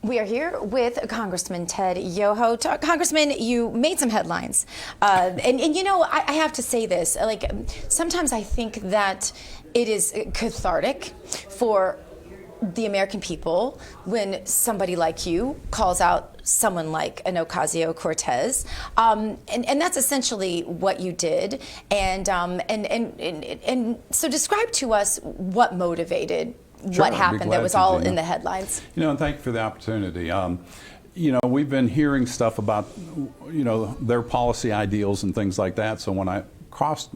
We are here with Congressman Ted Yoho. Congressman, you made some headlines. And you know, I have to say this, like, sometimes I think that it is cathartic for the American people when somebody like you calls out someone like an Ocasio-Cortez, and that's essentially what you did. And so describe to us what motivated what happened that was all in the headlines. You know, and thank you for the opportunity. You know, we've been hearing stuff about, you know, their policy ideals and things like that. So when I crossed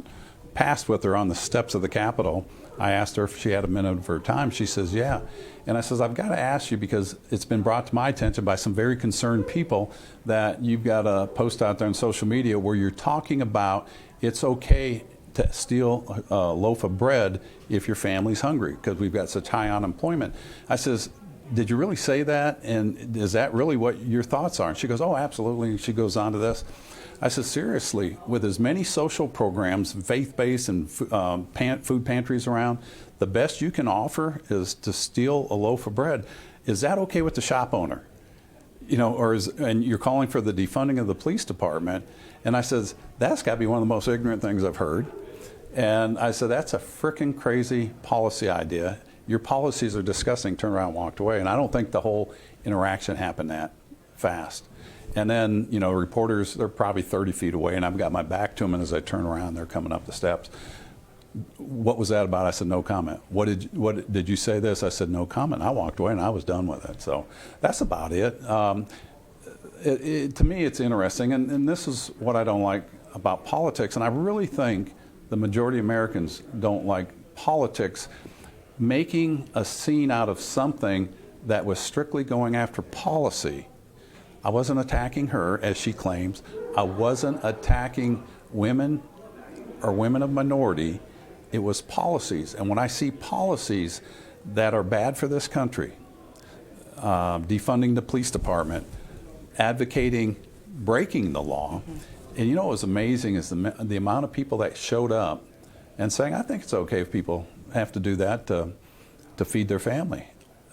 paths with her on the steps of the Capitol, I asked her if she had a minute of her time. She says, yeah. And I says, I've got to ask you because it's been brought to my attention by some very concerned people that you've got a post out there on social media where you're talking about it's okay to steal a loaf of bread if your family's hungry because we've got such high unemployment. I says, did you really say that? And is that really what your thoughts are? And she goes, oh, absolutely. And she goes on to this. I said, seriously, with as many social programs, faith-based and food pantries around, the best you can offer is to steal a loaf of bread. Is that okay with the shop owner? You know, and you're calling for the defunding of the police department. And I says, that's got to be one of the most ignorant things I've heard. And I said, that's a frickin' crazy policy idea. Your policies are disgusting. Turned around and walked away. And I don't think the whole interaction happened that fast. And then, you know, reporters, they're probably 30 feet away, and I've got my back to them, and as I turn around, they're coming up the steps. What was that about? I said, no comment. What did you say this? I said, no comment. I walked away, and I was done with it. So that's about it. To me, it's interesting, and this is what I don't like about politics, and I really think the majority of Americans don't like politics making a scene out of something that was strictly going after policy. I wasn't attacking her, as she claims. I wasn't attacking women or women of minority. It was policies. And when I see policies that are bad for this country, defunding the police department, advocating breaking the law, and you know what was amazing is the amount of people that showed up and saying, I think it's okay if people have to do that to feed their family.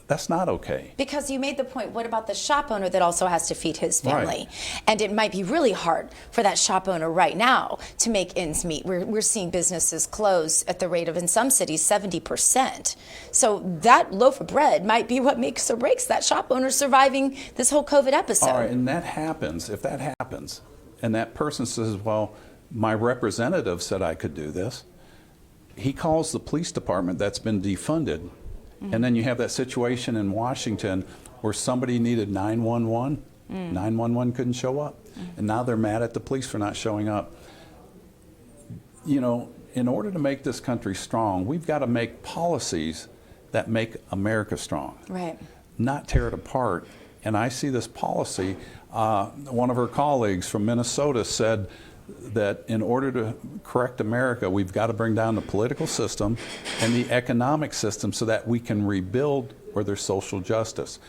That's not okay. Because you made the point, what about the shop owner that also has to feed his family? Right. And it might be really hard for that shop owner right now to make ends meet. We're seeing businesses close at the rate of, in some cities, 70%. So that loaf of bread might be what makes or breaks that shop owner surviving this whole COVID episode. All right, and that happens, if that happens, and that person says, well, my representative said I could do this, he calls the police department that's been defunded. And then you have that situation in Washington where somebody needed 911. 911 couldn't show up. And now they're mad at the police for not showing up. You know, in order to make this country strong, we've got to make policies that make America strong. Right. Not tear it apart. And I see this policy. One of her colleagues from Minnesota said that in order to correct America, we've got to bring down the political system and the economic system so that we can rebuild where there's social justice.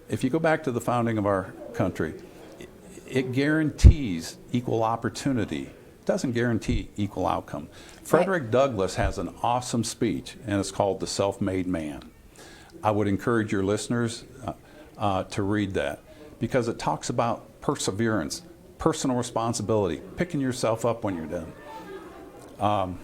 If you go back to the founding of our country, it guarantees equal opportunity. It doesn't guarantee equal outcome. Frederick Douglass has an awesome speech, and it's called The Self-Made Man. I would encourage your listeners to read that because it talks about perseverance, personal responsibility, picking yourself up when you're done.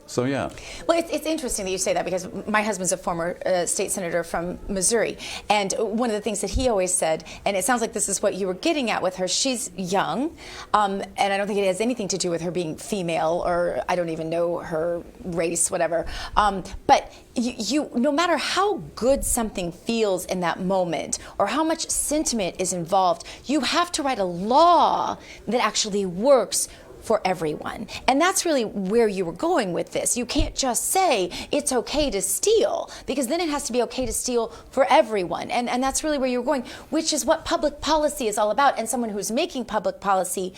So yeah. Well, it's interesting that you say that because my husband's a former state senator from Missouri, and one of the things that he always said, and it sounds like this is what you were getting at with her, she's young, and I don't think it has anything to do with her being female, or I don't even know her race, whatever, but you no matter how good something feels in that moment or how much sentiment is involved, you have to write a law that actually works for everyone. And that's really where you were going with this. You can't just say it's okay to steal, because then it has to be okay to steal for everyone. And that's really where you were going, which is what public policy is all about. And someone who's making public policy,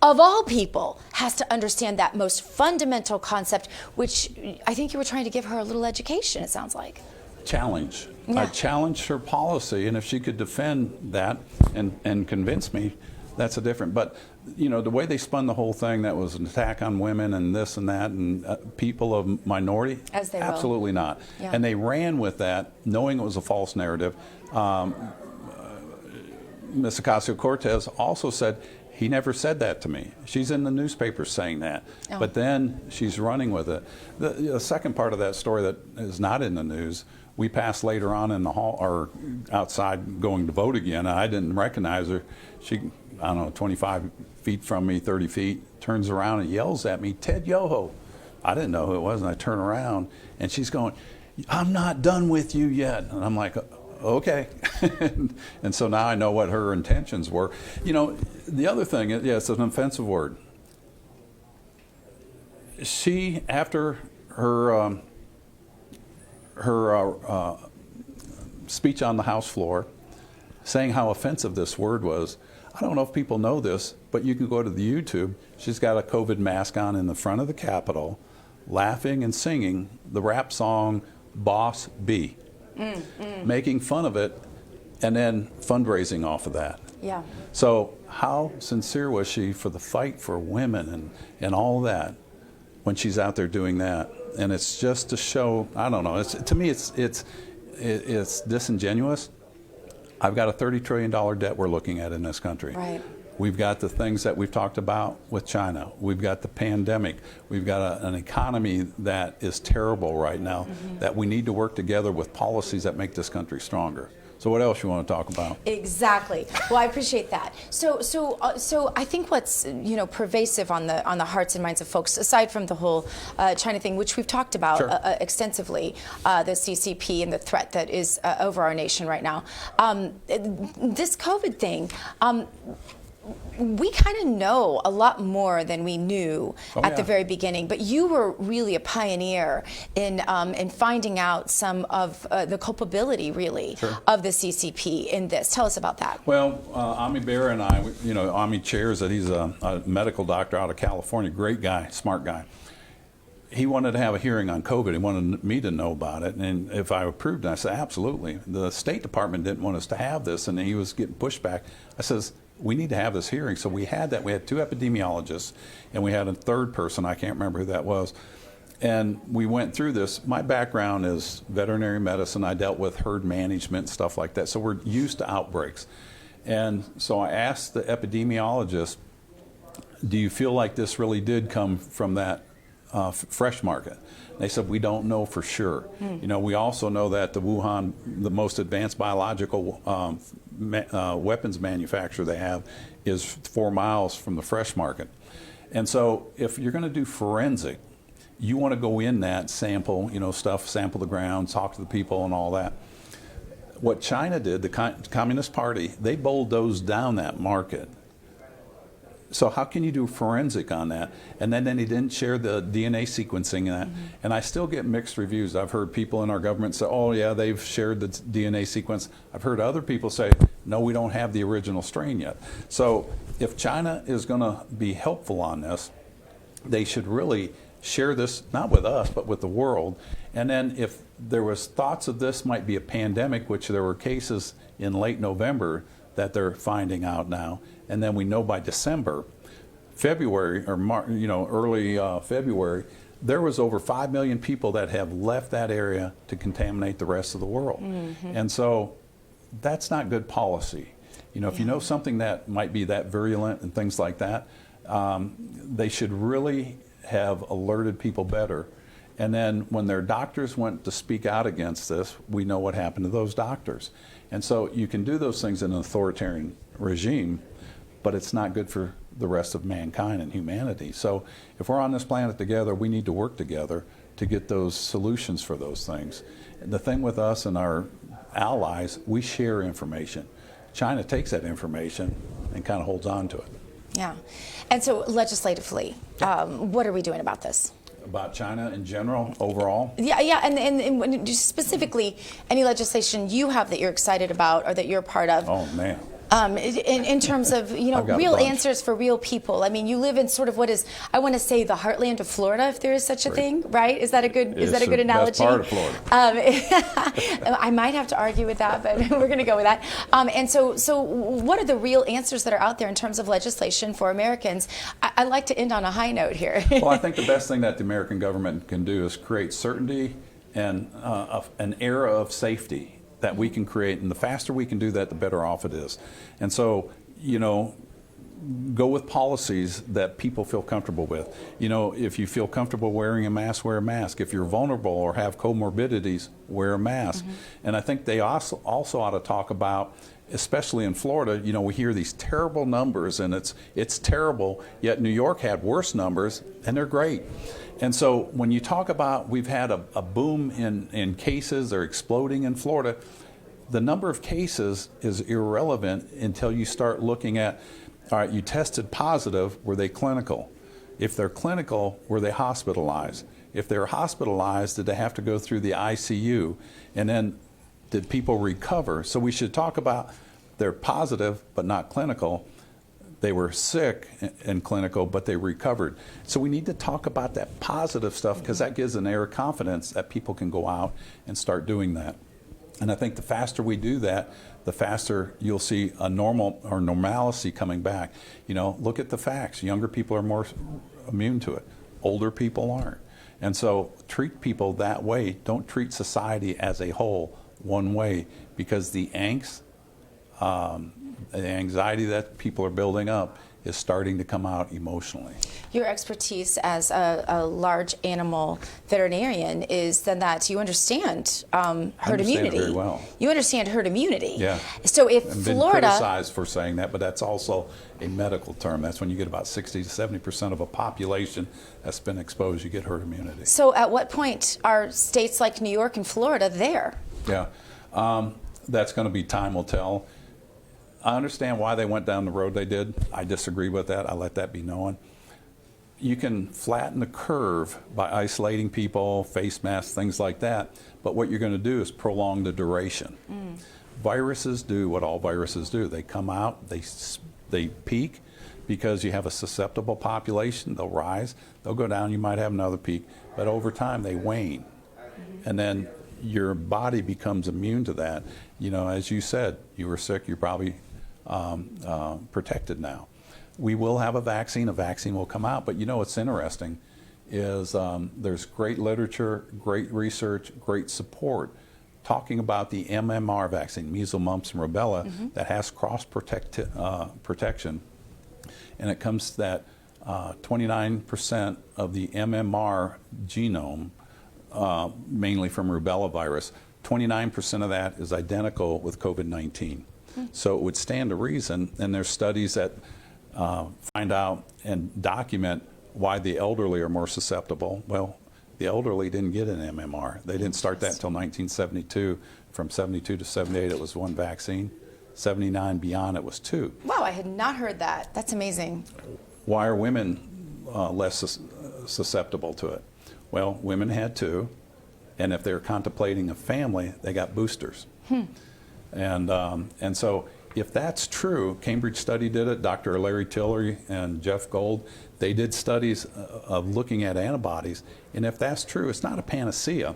of all people, has to understand that most fundamental concept, which I think you were trying to give her a little education, it sounds like. Challenge. Yeah. I challenged her policy, and if she could defend that and convince me, that's a different. But you know, the way they spun the whole thing, that was an attack on women and this and that and people of minority. As they will. Absolutely not. Yeah. And they ran with that, knowing it was a false narrative. Ms. Ocasio-Cortez also said, he never said that to me. She's in the newspaper saying that. Oh. But then she's running with it. The second part of that story that is not in the news, we passed later on in the hall or outside going to vote again. I didn't recognize her. She, I don't know, 25 feet from me, 30 feet, turns around and yells at me, "Ted Yoho." I didn't know who it was, and I turn around and she's going, "I'm not done with you yet." And I'm like, okay. And so now I know what her intentions were. You know, the other thing, yeah, it's an offensive word. She, after her speech on the House floor, saying how offensive this word was, I don't know if people know this, but you can go to the YouTube. She's got a COVID mask on in the front of the Capitol, laughing and singing the rap song Boss B. Making fun of it and then fundraising off of that. Yeah. So how sincere was she for the fight for women and all that when she's out there doing that? And it's just to show, I don't know, to me it's disingenuous. I've got a $30 trillion debt we're looking at in this country. Right. We've got the things that we've talked about with China. We've got the pandemic. We've got an economy that is terrible right now, that we need to work together with policies that make this country stronger. So what else you want to talk about? Exactly. Well, I appreciate that. So I think what's pervasive on the hearts and minds of folks, aside from the whole China thing, which we've talked about Sure. Extensively, the CCP and the threat that is over our nation right now, this COVID thing. We kind of know a lot more than we knew at the very beginning, but you were really a pioneer in finding out some of the culpability, really, Sure. of the CCP in this. Tell us about that. Well, Ami Bear and I, Ami chairs that he's a medical doctor out of California, great guy, smart guy. He wanted to have a hearing on COVID. He wanted me to know about it, and if I approved it, I said, absolutely. The State Department didn't want us to have this, and he was getting pushback. I says, we need to have this hearing. So we had that. We had 2 epidemiologists, and we had a third person. I can't remember who that was. And we went through this. My background is veterinary medicine. I dealt with herd management, stuff like that. So we're used to outbreaks. And so I asked the epidemiologist, do you feel like this really did come from that fresh market? They said, we don't know for sure. We also know that the Wuhan, the most advanced biological weapons manufacturer they have, is 4 miles from the fresh market. And so if you're going to do forensic, you want to go in that, sample, sample the ground, talk to the people and all that. What China did, the Communist Party, they bulldozed down that market. So how can you do forensic on that? And then they didn't share the DNA sequencing in that. And I still get mixed reviews. I've heard people in our government say, oh yeah, they've shared the DNA sequence. I've heard other people say, no, we don't have the original strain yet. So if China is going to be helpful on this, they should really share this, not with us, but with the world. And then if there was thoughts of this might be a pandemic, which there were cases in late November that they're finding out now, and then we know by December, February, or early February, there was over 5 million people that have left that area to contaminate the rest of the world. And so that's not good policy. If you know something that might be that virulent and things like that, they should really have alerted people better. And then when their doctors went to speak out against this, we know what happened to those doctors. And so you can do those things in an authoritarian regime, but it's not good for the rest of mankind and humanity. So if we're on this planet together, we need to work together to get those solutions for those things. And the thing with us and our allies, we share information. China takes that information and kind of holds on to it. Yeah. And so legislatively, what are we doing about this? About China in general, overall? Yeah, and specifically, any legislation you have that you're excited about or that you're part of? Oh, man. In terms of real answers for real people. I mean, you live in sort of what is, I want to say, the heartland of Florida, if there is such a thing, right? Is that a good analogy? Best part of Florida. I might have to argue with that, but we're going to go with that. And so what are the real answers that are out there in terms of legislation for Americans? I'd like to end on a high note here. Well, I think the best thing that the American government can do is create certainty and an era of safety that we can create, and the faster we can do that, the better off it is. And so, go with policies that people feel comfortable with. If you feel comfortable wearing a mask, wear a mask. If you're vulnerable or have comorbidities, wear a mask. And I think they also ought to talk about, especially in Florida, we hear these terrible numbers, and it's terrible, yet New York had worse numbers, and they're great. And so when you talk about we've had a boom in cases, they're exploding in Florida, the number of cases is irrelevant until you start looking at, all right, you tested positive, were they clinical? If they're clinical, were they hospitalized? If they're hospitalized, did they have to go through the ICU? And then did people recover? So we should talk about they're positive but not clinical. They were sick and clinical, but they recovered. So we need to talk about that positive stuff, because that gives an air of confidence that people can go out and start doing that. And I think the faster we do that, the faster you'll see a normalcy coming back. Look at the facts. Younger people are more immune to it. Older people aren't. And so treat people that way. Don't treat society as a whole one way, because the angst, the anxiety that people are building up is starting to come out emotionally. Your expertise as a large animal veterinarian is then that you understand herd immunity. Very well. You understand herd immunity. Yeah. So if I've Florida, been criticized for saying that, but that's also a medical term. That's when you get about 60 to 70% of a population that's been exposed, you get herd immunity. So at what point are states like New York and Florida there? Yeah. That's going to be time will tell. I understand why they went down the road they did. I disagree with that. I let that be known. You can flatten the curve by isolating people, face masks, things like that. But what you're going to do is prolong the duration. Viruses do what all viruses do. They come out, they peak because you have a susceptible population. They'll rise, they'll go down, you might have another peak. But over time, they wane. And then your body becomes immune to that. As you said, you were sick, you're probably protected now. We will have a vaccine. A vaccine will come out. But what's interesting is there's great literature, great research, great support talking about the MMR vaccine, measles, mumps, and rubella, that has cross protection. And it comes to that 29% of the MMR genome, mainly from rubella virus, 29% of that is identical with COVID-19. So it would stand to reason, and there's studies that find out and document why the elderly are more susceptible. Well, the elderly didn't get an MMR. They didn't start that until 1972. From 72 to 78, it was one vaccine. 79 beyond, it was two. Wow, I had not heard that. That's amazing. Why are women less susceptible to it? Well, women had two, and if they're contemplating a family, they got boosters. And so if that's true, Cambridge study did it, Dr. Larry Tillery and Jeff Gold, they did studies of looking at antibodies, and if that's true, it's not a panacea,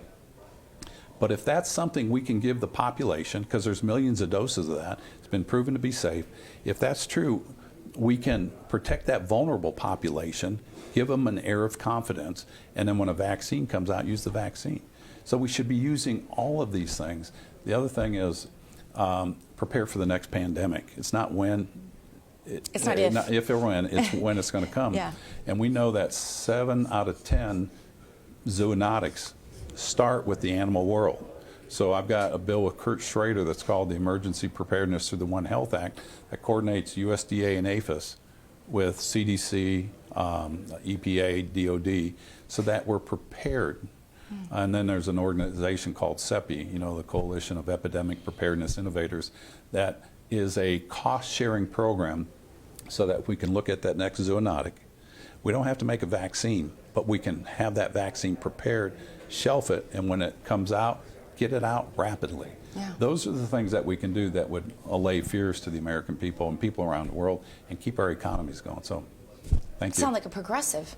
but if that's something we can give the population, because there's millions of doses of that, it's been proven to be safe, if that's true, we can protect that vulnerable population, give them an air of confidence, and then when a vaccine comes out, use the vaccine. So we should be using all of these things. The other thing is prepare for the next pandemic. It's not when. It's not if. Not if or when, it's when it's going to come. Yeah. And we know that 7 out of 10 zoonotics start with the animal world. So I've got a bill with Kurt Schrader that's called the Emergency Preparedness through the One Health Act that coordinates USDA and APHIS with CDC, EPA, DOD, so that we're prepared. And then there's an organization called CEPI, the Coalition of Epidemic Preparedness Innovators, that is a cost-sharing program so that we can look at that next zoonotic. We don't have to make a vaccine, but we can have that vaccine prepared, shelf it, and when it comes out, get it out rapidly. Yeah. Those are the things that we can do that would allay fears to the American people and people around the world and keep our economies going. So, thank you. Sound like a progressive.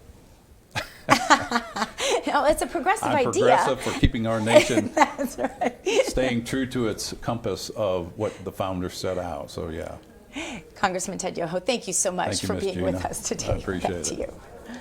It's a progressive I'm idea. progressive for keeping our nation That's right. staying true to its compass of what the founders set out. So, yeah. Congressman Ted Yoho, thank you so much Thank you, for Ms. being Gina. with us today. I appreciate Back to it. you.